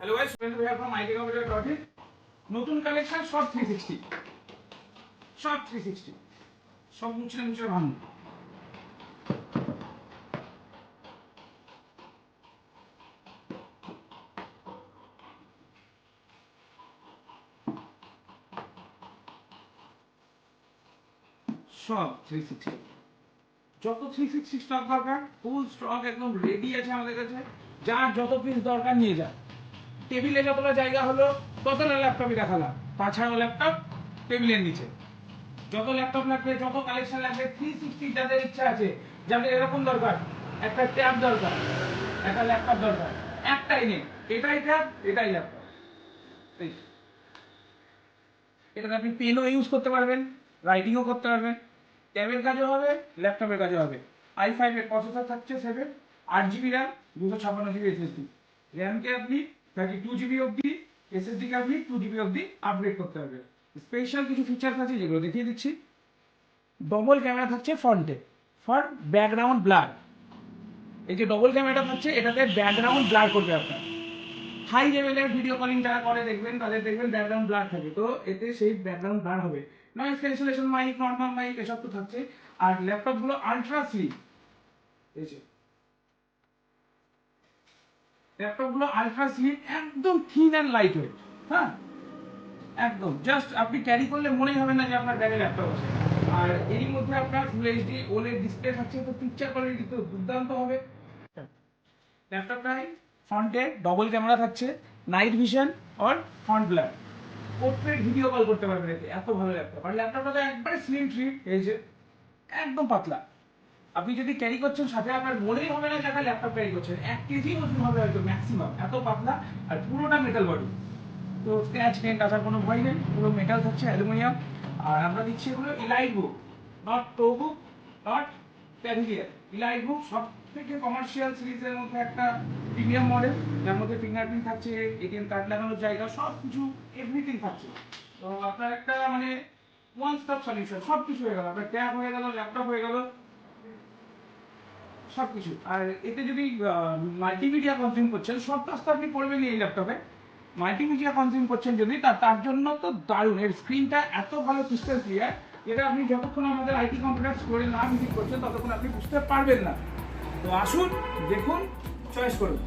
Hello guys, friend ভাই from আইটিকম্পিউটার.in। নতুন collection সব 360, সব 360, সব মুছে ভাঙুন। সব 360, যত 360 স্টক দরকার ফুল স্টক একদম রেডি আছে আমাদের কাছে। যার যত পিস দরকার নিয়ে যান। টেবিলে যতটা জায়গা হলো ততটা ল্যাপটপই দেখালাম, তাছাড়াও ল্যাপটপ টেবিলের নিচে। যত ল্যাপটপ লাগবে, যত কালেকশন লাগবে 360, যাদের ইচ্ছা আছে, যাদের এরকম দরকার, একটা ট্যাব দরকার, একটা ল্যাপটপ দরকার, একটাই নেই, এটাই ট্যাব, এটাই ল্যাপটপ। এটাতে আপনি পেনও ইউজ করতে পারবেন, রাইটিংও করতে পারবেন, ট্যাবের কাজও হবে, ল্যাপটপের কাজও হবে। i5 এর প্রসেসর থাকছে 7, 8 GB র্যাম, 256 GB SSD। র্যামকে আপনি 32 GB অবধি, SSD-কে আপনি 2 GB অবধি আপগ্রেড করতে পারবেন। স্পেশাল কিছু ফিচার্স আছে যেগুলো দেখিয়ে দিচ্ছি। ডবল ক্যামেরা থাকছে ফ্রন্টে ফর ব্যাকগ্রাউন্ড ব্লার। এই যে ডবল ক্যামেরাটা থাকছে, এটাতে ব্যাকগ্রাউন্ড ব্লার করবে আপনার। হাই লেভেলের ভিডিও কলিং যারা করে দেখবেন, তাদের দেখবেন ব্যাকগ্রাউন্ড ব্লার থাকে, তো এতে সেই ব্যাকগ্রাউন্ড ব্লার হবে। Noise cancellation mic, normal mic, এসব তো থাকছে। আর ল্যাপটপগুলো আলট্রা স্লিম, এই যে ল্যাপটপগুলো আলট্রা স্লিম, একদম থিন অ্যান্ড লাইট ওয়েট। হ্যাঁ, একদম জাস্ট আপনি ক্যারি করলে মনেই হবে না যে আপনার ব্যাগে ল্যাপটপ আছে। আর এরই মধ্যে আপনার ফুল এইচডি ওলেড ডিসপ্লে থাকছে, তো পিকচার কোয়ালিটি তো দুর্দান্ত হবে। ল্যাপটপটায় ফ্রন্টে ডবল ক্যামেরা থাকছে, নাইট ভিশন আর front blur. Portrait video call করতে পারবেন এতে, এত ভালো ল্যাপটপ। আর ল্যাপটপটা তো একবারে স্লিম ট্রিট, এই যে একদম পাতলা। আপনি যদি ক্যারি করছেন সাথে, আপনার মনেই হবে না যে একটা ল্যাপটপ ক্যারি করছেন। 1 কেজি ওজন হবে হয়তো ম্যাক্সিমাম, এত পাতলা। আর পুরোটা মেটাল বডি, তো স্ক্র্যাচ পেন্ট আসার কোনো ভয় নেই, পুরো মেটাল থাকছে, অ্যালুমিনিয়াম। আর আমরা দিচ্ছি এগুলো Elite Book, not Pro Book, not Pavilion, Elite Book. সব থেকে কমার্শিয়াল সিরিজের মধ্যে একটা প্রিমিয়াম মডেল, যার মধ্যে ফিঙ্গারপ্রিন্ট থাকছে, এটিএম কার্ড লাগানোর জায়গা, সব কিছু এভরিথিং থাকছে। তো আপনার একটা মানে ওয়ান স্টপ সলিউশন, সব কিছু হয়ে গেল, আপনার ট্যাব হয়ে গেল, ল্যাপটপ হয়ে গেল, সব কিছু। আর এতে যদি মাল্টিমিডিয়া কনজিউম করছেন, সব কাজ তো আপনি করবেনই এই ল্যাপটপে। মাল্টিমিডিয়া কনজিউম করছেন যদি, তার জন্য তো দারুণ। এর স্ক্রিনটা এত ভালো ক্রিস্টাল ক্লিয়ার, যেটা আপনি যতক্ষণ আমাদের আইটি কম্পিউটার স্টোরে না ভিজিট করছেন, ততক্ষণ আপনি বুঝতে পারবেন না। তো আসুন, দেখুন, চয়েস করুন।